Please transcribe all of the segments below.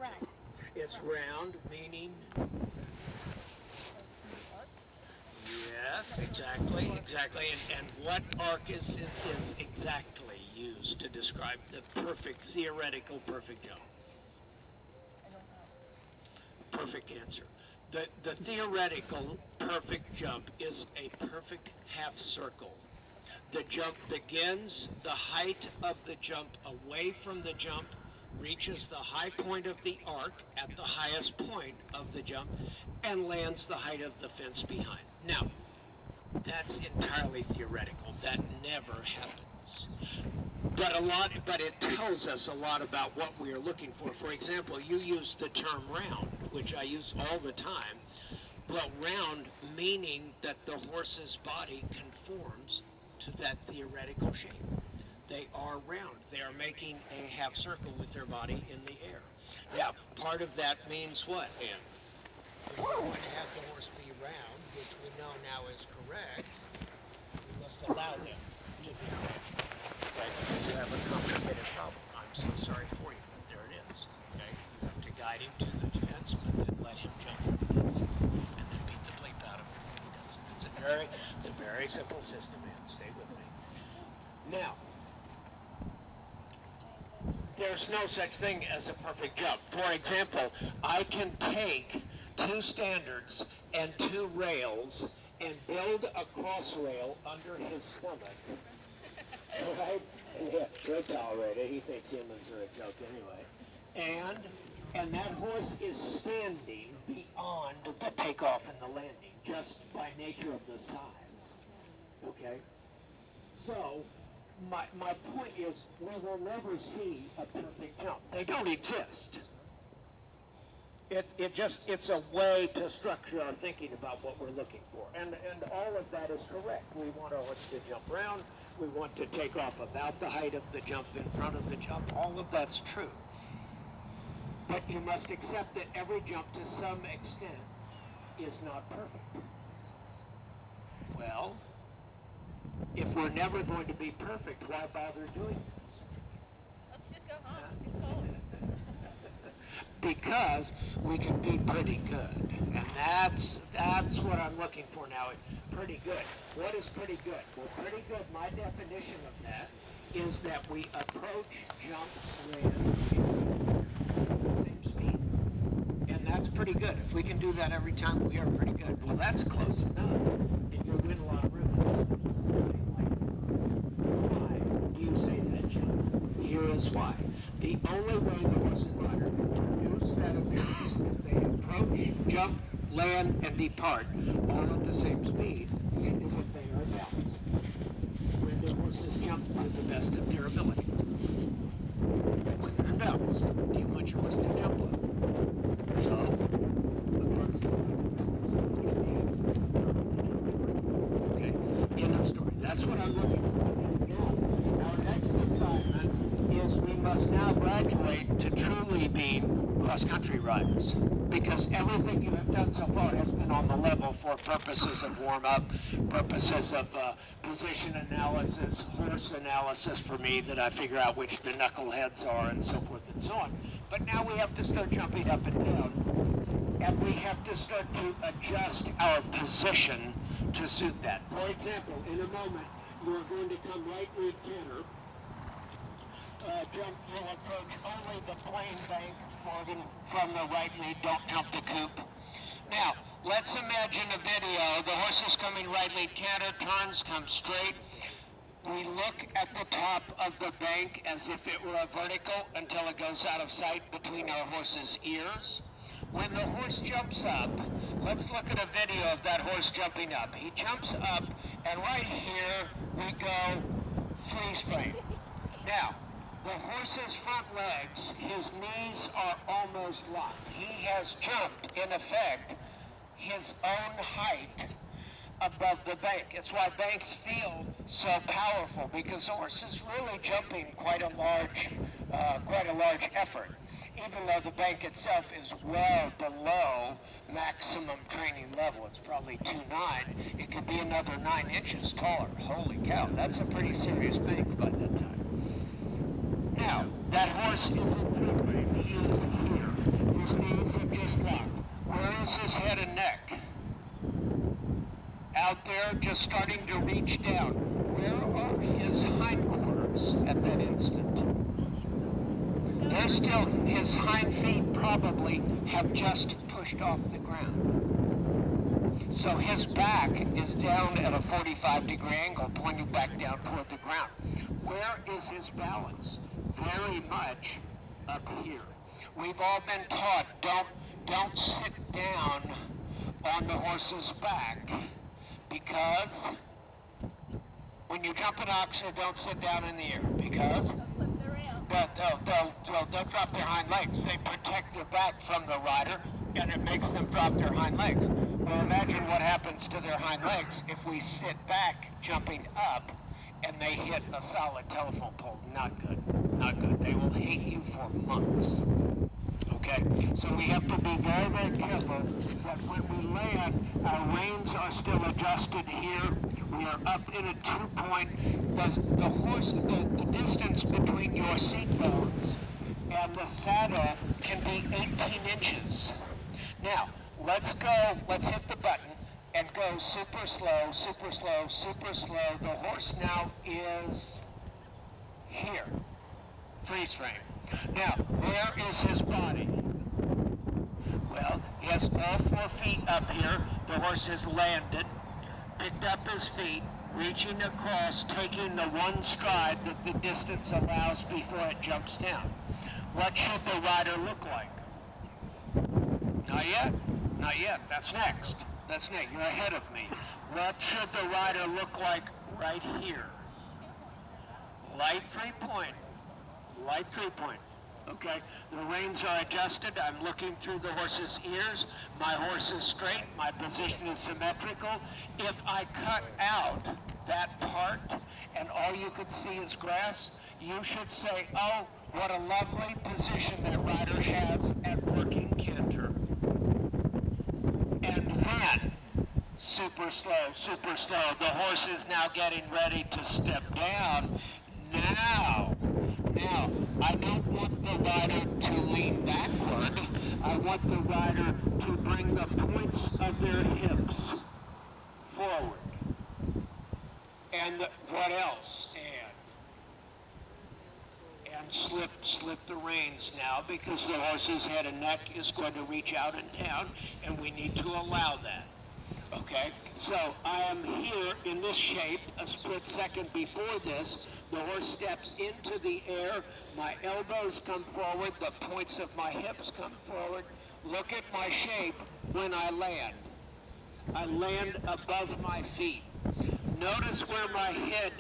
Round. It's round, meaning? Yes, exactly. And what arc is exactly used to describe the theoretical perfect jump? Perfect answer. The theoretical perfect jump is a perfect half circle. The jump begins, the height of the jump away from the jump reaches the high point of the arc at the highest point of the jump and lands the height of the fence behind. Now, that's entirely theoretical. That never happens. But it tells us a lot about what we are looking for. For example, you use the term round, which I use all the time. Well, round meaning that the horse's body conforms to that theoretical shape. They are round. They are making a half circle with their body in the air. Now, part of that means what, Ann? If we want to have the horse be round, which we know now is correct, we must allow them to be round. Okay, because you have a complicated problem. I'm so sorry for you, but there it is. Okay, you have to guide him to the fence, but then let him jump over the fence, and then beat the bleep out of him when he does it. It's a very simple system, man. Stay with me. Now, there's no such thing as a perfect jump. For example, I can take two standards and two rails and build a cross rail under his stomach. Right? Yeah, we'll tolerate it. He thinks humans are a joke anyway. And that horse is standing beyond the takeoff and the landing, just by nature of the size. Okay? So, my point is, we will never see a perfect jump. They don't exist. It's a way to structure our thinking about what we're looking for. And all of that is correct. We want our horse to jump round. We want to take off about the height of the jump in front of the jump. All of that's true. But you must accept that every jump to some extent is not perfect. Well, if we're never going to be perfect, why bother doing this? Let's just go home. It's cold. Because we can be pretty good. And that's what I'm looking for now. Pretty good. What is pretty good? Well, pretty good, my definition of that is that we approach, jump, land, at the same speed. And that's pretty good. If we can do that every time, we are pretty good. Well, that's close enough. And you'll win a lot of room. Why do you say that, John? Here is why. The only way the horse and rider can produce that appearance if they approach, jump, land, and depart all at the same speed is if they are balanced. When the horses jump to the best of their ability. When they're balanced, you want your horse to jump well. So, the first okay, end of story. That's what I'm looking for. Now, our next assignment is we must now graduate to truly being cross-country riders, because everything you have done so far has been on the level for purposes of warm-up, purposes of position analysis, horse analysis for me, that I figure out which the knuckleheads are and so forth and so on. But now we have to start jumping up and down, and we have to start to adjust our position to suit that. For example, in a moment, you are going to come right lead canter. Jump, you'll approach only the plain bank from the right lead, don't jump the coop. Now, let's imagine a video. The horse is coming right lead canter, turns, comes straight. We look at the top of the bank as if it were a vertical until it goes out of sight between our horse's ears. When the horse jumps up, let's look at a video of that horse jumping up. He jumps up, and right here we go freeze frame. Now, the horse's front legs, his knees are almost locked. He has jumped, in effect, his own height above the bank. It's why banks feel so powerful, because the horse is really jumping quite a large effort. Even though the bank itself is well below maximum training level. It's probably 2.9. It could be another 9 inches taller. Holy cow, that's a pretty serious bank by that time. Now, that horse is in free frame. He is here. knees have just locked. Where is his head and neck? Out there, just starting to reach down. Where are his hindquarters at that instant? They're still, his hind feet probably have just pushed off the ground. So his back is down at a 45-degree angle, pointing back down toward the ground. Where is his balance? Very much up here. We've all been taught, don't sit down on the horse's back, because when you jump an oxer, don't sit down in the air, because they'll drop their hind legs. They protect their back from the rider, and it makes them drop their hind legs. Well, imagine what happens to their hind legs if we sit back jumping up and they hit a solid telephone pole. Not good. Not good. They will hate you for months. Okay? So we have to be very, very careful that when we land, our reins are still adjusted here. We are up in a 2-point. The horse, the distance between your seat bones and the saddle can be 18 inches. Now, let's hit the button and go super slow, super slow, super slow. The horse now is here. Freeze frame. Now, where is his body? Well, he has all 4 feet up here. The horse has landed, picked up his feet, reaching across, taking the one stride that the distance allows before it jumps down. What should the rider look like? Not yet. Not yet. That's next. That's next. You're ahead of me. What should the rider look like right here? Light 3-point. Light 3-point. Okay. The reins are adjusted. I'm looking through the horse's ears. My horse is straight. My position is symmetrical. If I cut out that part and all you could see is grass, you should say, oh, what a lovely position that rider has at working canter. And then, super slow, super slow. The horse is now getting ready to step down. Now, I don't want the rider to lean backward. I want the rider to bring the points of their hips forward. And what else? And slip the reins now, because the horse's head and neck is going to reach out and down, and we need to allow that. Okay, so I am here in this shape. A split second before this, the horse steps into the air. My elbows come forward. The points of my hips come forward. Look at my shape when I land. I land above my feet. Notice where my head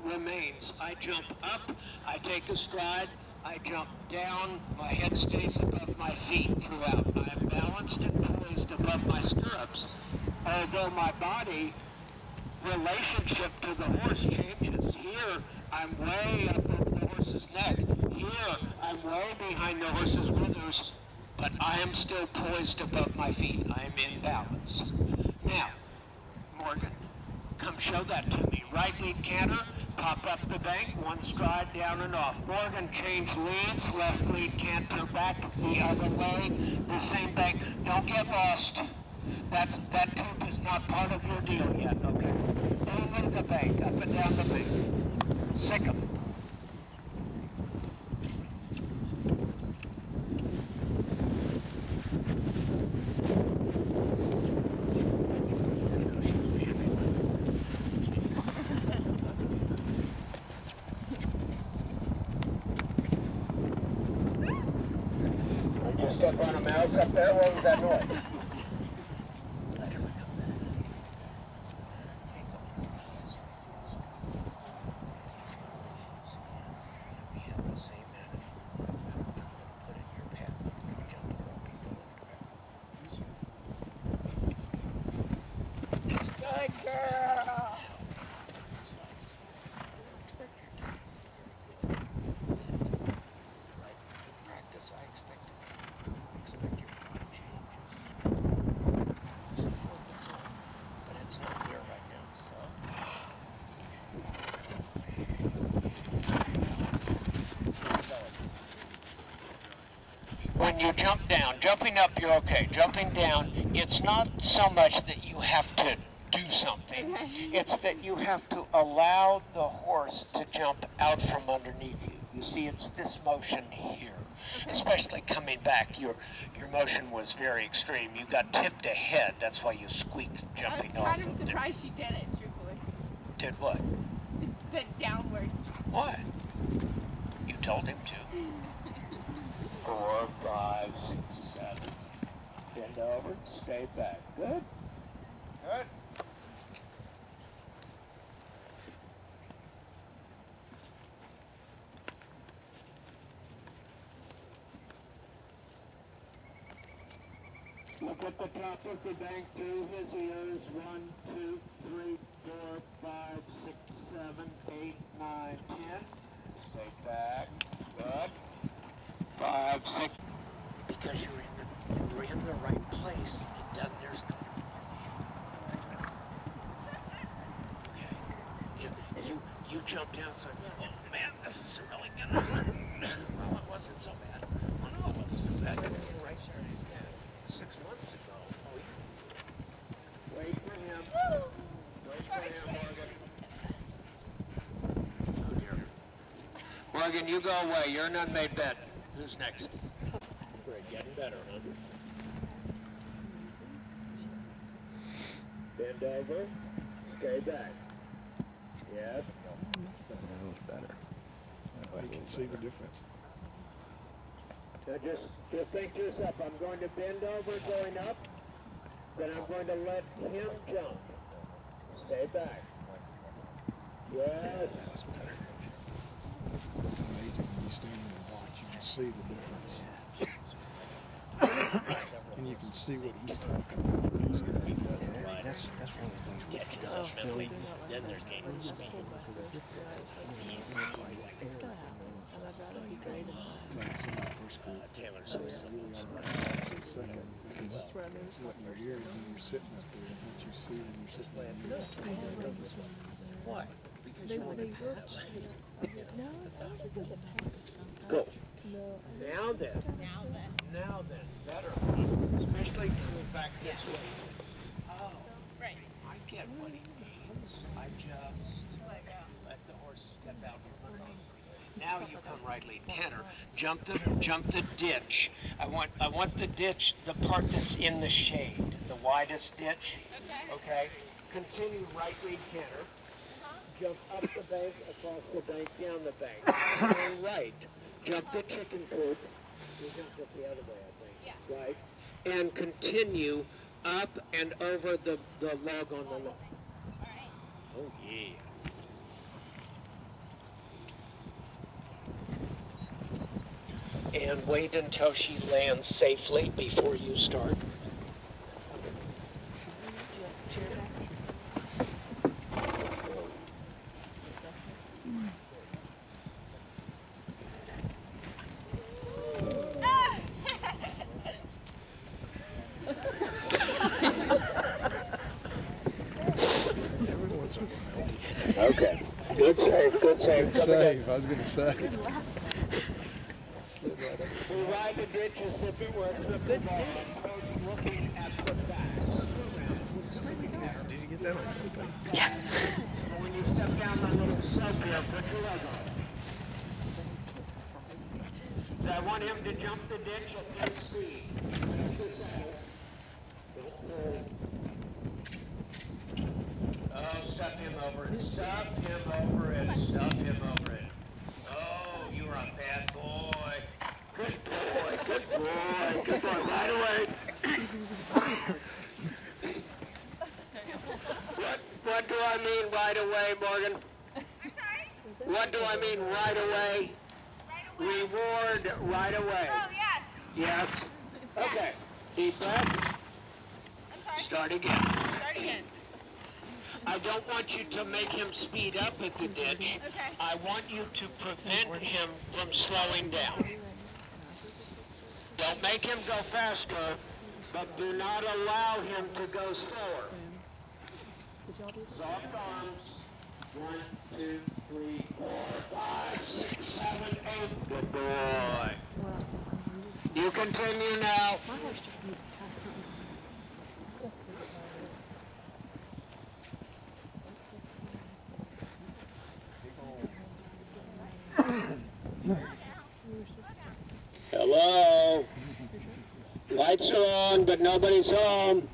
remains. I jump up, I take a stride, I jump down, my head stays above my feet throughout. I am balanced and poised above my stirrups, although my body relationship to the horse changes. Here, I'm way up over the horse's neck. Here, I'm way behind the horse's withers, but I am still poised above my feet. I am in balance. Now, Morgan, come show that to me. Right lead canter, pop up the bank, one stride down and off. Morgan, change leads, left lead canter back the other way, the same bank. Don't get lost. That poop is not part of your deal yet, okay? Only the bank, up and down the bank. Sick 'em. Did you step on a mouse up there? What was that noise? when you jump down, jumping up you're okay. Jumping down, it's not so much that you have to do something. It's that you have to allow the horse to jump out from underneath you. You see, it's this motion here. Especially coming back, your motion was very extreme. You got tipped ahead. That's why you squeaked jumping off. I was kind of surprised she did it, truthfully. Did what? Just bent downward. What? You told him to. 4, 5, 6, 7. Bend over, stay back. Good. Good. Look at the top of the bank through his ears. 1, 2, 3, 4, 5, 6, 7, 8, 9, 10. Stay back. Good. 5, 6. Because you're in the right place. It doesn't. There's no. Okay. You jump down. So, oh man, this is really good. Well, it wasn't so bad. Oh no, it wasn't so bad. Right there. 6 months ago. Oh, yeah. Wait for him. Wait for him, Morgan. Oh, dear. Morgan, you go away. You're an unmade bed. Who's next? Great, getting better, huh? Bend over. Stay back. Yes. That was better. You can see the difference. Now just think to yourself, I'm going to bend over going up, then I'm going to let him jump. Stay back. Yes. That was better. It's amazing when you stand and watch, you can see the difference. And you can see what he's talking about. You can see what he does. That's one of the things we got to film. Then there's gaining speed. Taylor's Second, because what you're hearing when you're sitting up there, and what you see when you're sitting there. Why? They worked. No, it's not because of that. Go. No. Now then. Now then. Better. Especially coming back this way. Oh. Right. I get what he means. I just let the horse step out from underneath. Now you come rightly. Tanner, jump the ditch. I want the ditch, the part that's in the shade, the widest ditch. Okay. Continue right lead Tanner. Jump up the bank, across the bank, down the bank. And right. Jump the chicken coop. You jumped it the other way, I think. Yeah. Right. And continue up and over the log on the log. All right. Oh yeah. And wait until she lands safely before you start. Okay. Good save, good save. Good save, I was going to say. We ride the ditch as if it were a good save. Looking at the back. Did you get that one? Yeah. When you step down that little slope here, put your leg on. So I want him to jump the ditch at this speed. Oh, step him over it. Step him over it. Step him over it. Oh, you're a bad boy. Good boy. Good boy. Good boy. Right away. What do I mean right away, Morgan? I'm sorry? What do I mean right away? Right away. Reward right away. Oh, yes. Yes? Okay. Deep breath. I'm sorry. Start again. Start again. I don't want you to make him speed up at the ditch. Okay. I want you to prevent him from slowing down. Don't make him go faster, but do not allow him to go slower. Soft arms. 1, 2, 3, 4, 5, 6, 7, 8. Good boy. You You continue now. My horse just needs time. Hello? Lights are on, but nobody's home.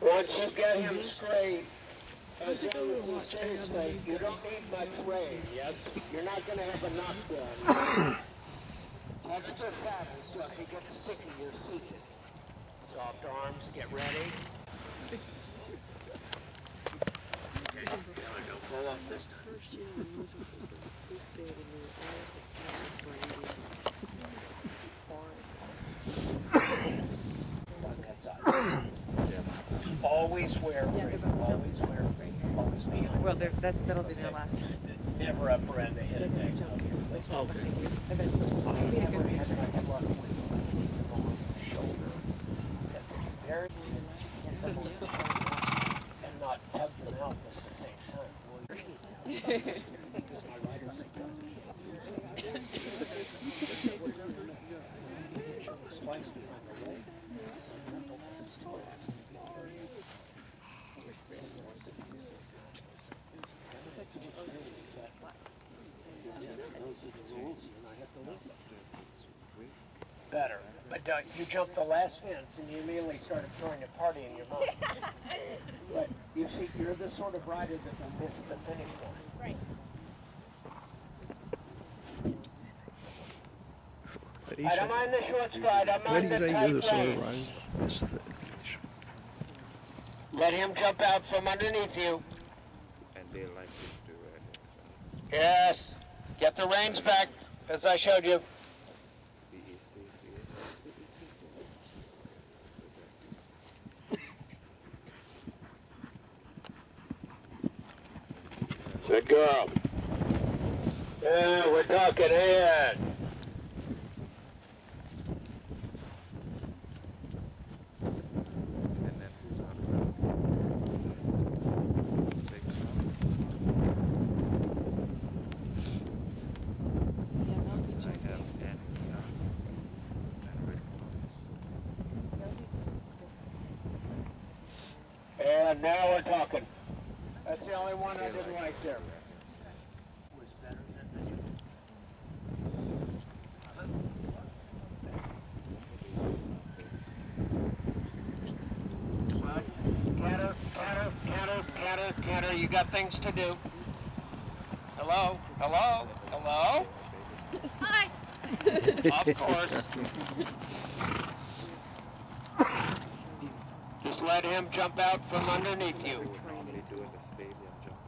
Once you get him straight, as long as he stays straight, you don't need much rain, yes? You're not going to have a knockdown. Extra paddle, so if he gets sticky, you're seated. Soft arms, get ready. Okay, don't pull up this time. Always wear green, always wear green, always behind. Well, that'll be their last. Never upper end the head neck, obviously. Okay. I never had much luck with the shoulder. Because it's very and not have them out at the same time. Better, but you jumped the last fence and you immediately started throwing a party in your mind. But you see, you're the sort of rider that will miss the finish line. Right. I don't mind the short stride, I mind the tight reins. Let him jump out from underneath you. And they like it too. Yes. Get the reins back, as I showed you. Good girl. Yeah, we're talking ahead. And then who's on six? Yeah, that'll be I jumping. have and red And now we're talking. That's the only one I didn't like there. Was better than Canter, you got things to do. Hello? Hello? Hello? Hi. Of course. Just let him jump out from underneath you. normally do in the stadium jump.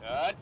Good.